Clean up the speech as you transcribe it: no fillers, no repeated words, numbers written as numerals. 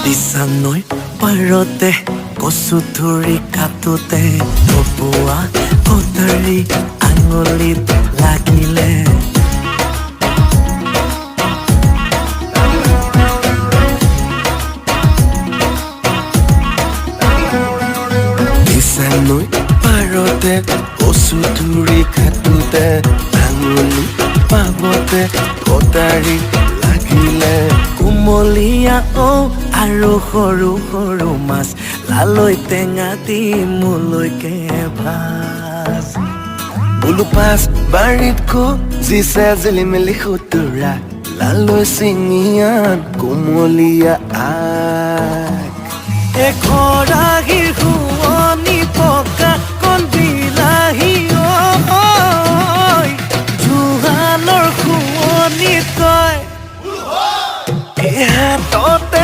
দিছানৈ পাৰতে কচু ধৰি কাটোতে কপোৱা কটাৰী আঙুলিত লাগিলে দিছানৈ পাৰতে কচু ধৰি কাটোতে আঙুলি পাবতে কটাৰী লাগিলে কুমলীয়া আৰু সৰু সৰু মাছ লালৈ টেঙা দি মোলৈকে ভাজ বোলো পাছ বাৰীত জিছে জিলিমিলি খুতুৰা লালৈ চিঙিয়াত কুমলীয়া আগ এখৰাহি